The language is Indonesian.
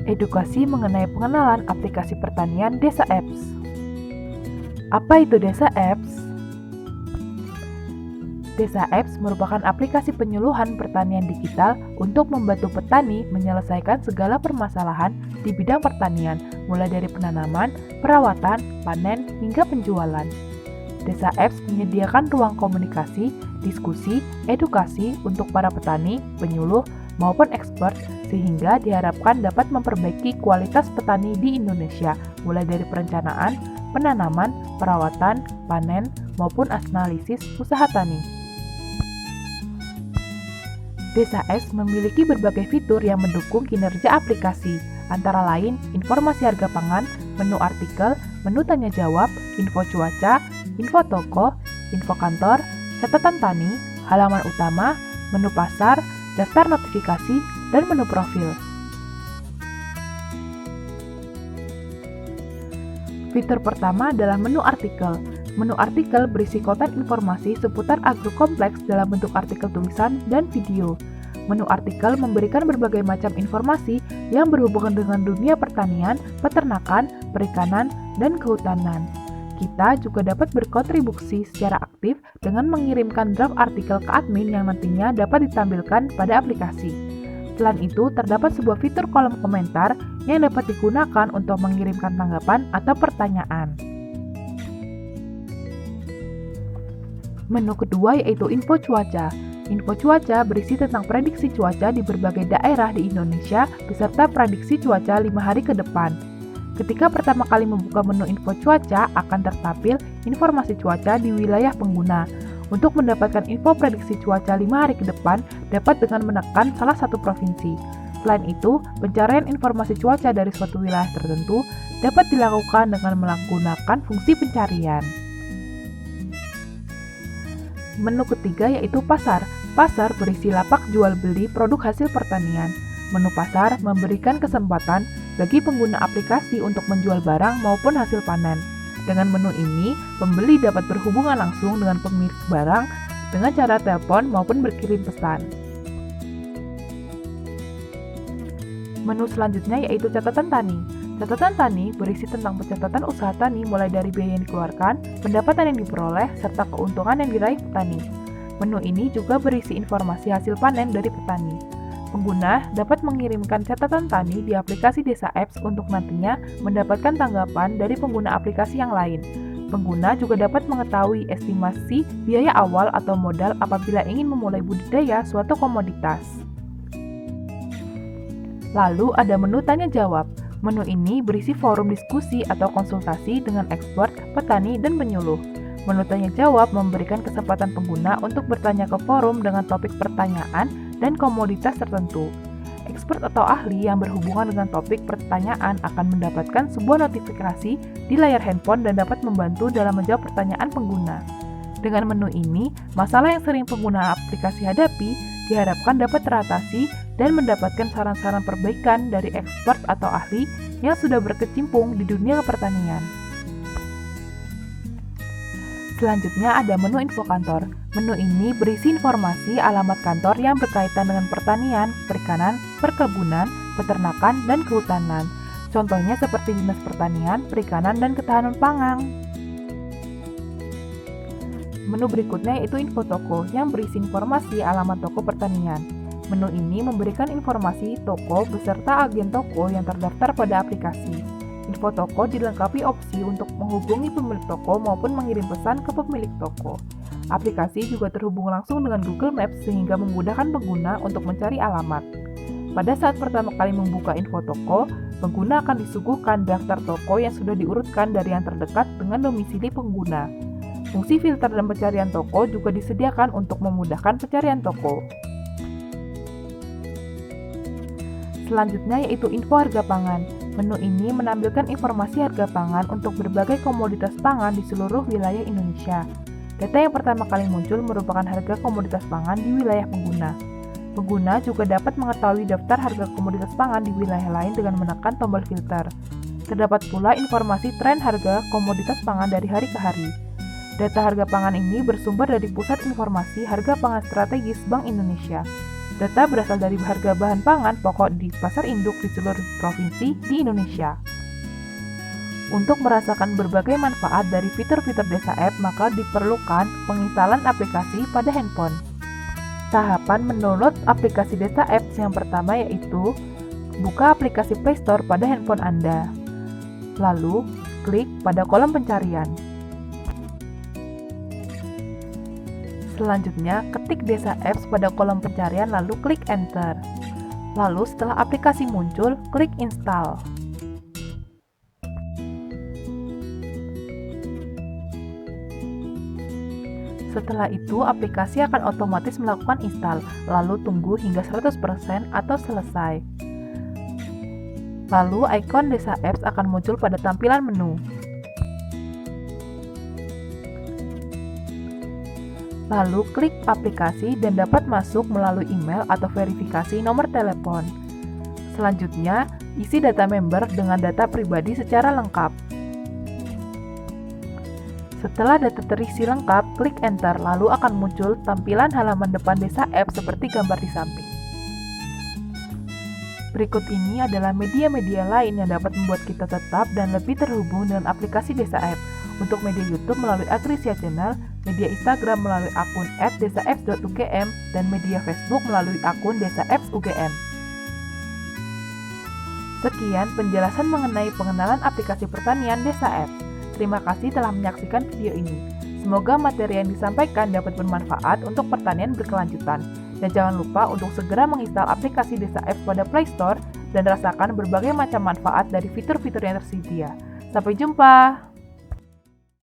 Edukasi mengenai pengenalan aplikasi pertanian Desa Apps. Apa itu Desa Apps? Desa Apps merupakan aplikasi penyuluhan pertanian digital untuk membantu petani menyelesaikan segala permasalahan di bidang pertanian, mulai dari penanaman, perawatan, panen, hingga penjualan. Desa Apps menyediakan ruang komunikasi, diskusi, edukasi untuk para petani, penyuluh, maupun expert, sehingga diharapkan dapat memperbaiki kualitas petani di Indonesia, mulai dari perencanaan, penanaman, perawatan, panen, maupun analisis usaha tani. Desa Apps memiliki berbagai fitur yang mendukung kinerja aplikasi, antara lain informasi harga pangan, menu artikel, menu tanya jawab, info cuaca, info toko, info kantor, catatan tani, halaman utama, menu pasar, daftar notifikasi, dan menu profil. Fitur pertama adalah menu artikel. Menu artikel berisi konten informasi seputar agrokompleks dalam bentuk artikel tulisan dan video. Menu artikel memberikan berbagai macam informasi yang berhubungan dengan dunia pertanian, peternakan, perikanan, dan kehutanan. Kita juga dapat berkontribusi secara aktif dengan mengirimkan draft artikel ke admin yang nantinya dapat ditampilkan pada aplikasi. Selain itu, terdapat sebuah fitur kolom komentar yang dapat digunakan untuk mengirimkan tanggapan atau pertanyaan. Menu kedua yaitu info cuaca. Info cuaca berisi tentang prediksi cuaca di berbagai daerah di Indonesia beserta prediksi cuaca 5 hari ke depan. Ketika pertama kali membuka menu info cuaca, akan tertampil informasi cuaca di wilayah pengguna. Untuk mendapatkan info prediksi cuaca 5 hari ke depan, dapat dengan menekan salah satu provinsi. Selain itu, pencarian informasi cuaca dari suatu wilayah tertentu dapat dilakukan dengan menggunakan fungsi pencarian. Menu ketiga yaitu pasar. Pasar berisi lapak jual beli produk hasil pertanian. Menu pasar memberikan kesempatan bagi pengguna aplikasi untuk menjual barang maupun hasil panen. Dengan menu ini, pembeli dapat berhubungan langsung dengan pemilik barang dengan cara telepon maupun berkirim pesan. Menu selanjutnya yaitu catatan tani. Catatan tani berisi tentang pencatatan usaha tani mulai dari biaya yang dikeluarkan, pendapatan yang diperoleh, serta keuntungan yang diraih petani. Menu ini juga berisi informasi hasil panen dari petani. Pengguna dapat mengirimkan catatan tani di aplikasi Desa Apps untuk nantinya mendapatkan tanggapan dari pengguna aplikasi yang lain. Pengguna juga dapat mengetahui estimasi biaya awal atau modal apabila ingin memulai budidaya suatu komoditas. Lalu ada menu tanya jawab. Menu ini berisi forum diskusi atau konsultasi dengan expert, petani, dan penyuluh. Menu tanya jawab memberikan kesempatan pengguna untuk bertanya ke forum dengan topik pertanyaan dan komoditas tertentu. Expert atau ahli yang berhubungan dengan topik pertanyaan akan mendapatkan sebuah notifikasi di layar handphone dan dapat membantu dalam menjawab pertanyaan pengguna. Dengan menu ini, masalah yang sering pengguna aplikasi hadapi diharapkan dapat teratasi dan mendapatkan saran-saran perbaikan dari expert atau ahli yang sudah berkecimpung di dunia pertanian. Selanjutnya ada menu info kantor. Menu ini berisi informasi alamat kantor yang berkaitan dengan pertanian, perikanan, perkebunan, peternakan, dan kehutanan. Contohnya seperti Dinas Pertanian, Perikanan, dan Ketahanan Pangan. Menu berikutnya yaitu info toko yang berisi informasi alamat toko pertanian. Menu ini memberikan informasi toko beserta agen toko yang terdaftar pada aplikasi. Info toko dilengkapi opsi untuk menghubungi pemilik toko maupun mengirim pesan ke pemilik toko. Aplikasi juga terhubung langsung dengan Google Maps sehingga memudahkan pengguna untuk mencari alamat. Pada saat pertama kali membuka info toko, pengguna akan disuguhkan daftar toko yang sudah diurutkan dari yang terdekat dengan domisili pengguna. Fungsi filter dan pencarian toko juga disediakan untuk memudahkan pencarian toko. Selanjutnya yaitu info harga pangan. Menu ini menampilkan informasi harga pangan untuk berbagai komoditas pangan di seluruh wilayah Indonesia. Data yang pertama kali muncul merupakan harga komoditas pangan di wilayah pengguna. Pengguna juga dapat mengetahui daftar harga komoditas pangan di wilayah lain dengan menekan tombol filter. Terdapat pula informasi tren harga komoditas pangan dari hari ke hari. Data harga pangan ini bersumber dari Pusat Informasi Harga Pangan Strategis Bank Indonesia. Data berasal dari harga bahan pangan pokok di pasar induk di seluruh provinsi di Indonesia. Untuk merasakan berbagai manfaat dari fitur-fitur Desa App, maka diperlukan penginstalan aplikasi pada handphone. Tahapan mendownload aplikasi Desa Apps yang pertama yaitu buka aplikasi Play Store pada handphone Anda. Lalu, klik pada kolom pencarian. Selanjutnya, ketik Desa Apps pada kolom pencarian lalu klik Enter. Lalu setelah aplikasi muncul, klik Install. Setelah itu, aplikasi akan otomatis melakukan install, lalu tunggu hingga 100% atau selesai. Lalu, ikon Desa Apps akan muncul pada tampilan menu. Lalu klik aplikasi dan dapat masuk melalui email atau verifikasi nomor telepon. Selanjutnya, isi data member dengan data pribadi secara lengkap. Setelah data terisi lengkap, klik Enter, lalu akan muncul tampilan halaman depan Desa App seperti gambar di samping. Berikut ini adalah media-media lain yang dapat membuat kita tetap dan lebih terhubung dengan aplikasi Desa App. Untuk media YouTube melalui Agrisia Channel, media Instagram melalui akun @desaapps.ugm, dan media Facebook melalui akun Desa Apps UGM. Sekian penjelasan mengenai pengenalan aplikasi pertanian Desa Apps. Terima kasih telah menyaksikan video ini. Semoga materi yang disampaikan dapat bermanfaat untuk pertanian berkelanjutan. Dan jangan lupa untuk segera menginstal aplikasi Desa Apps pada Play Store dan rasakan berbagai macam manfaat dari fitur-fitur yang tersedia. Sampai jumpa!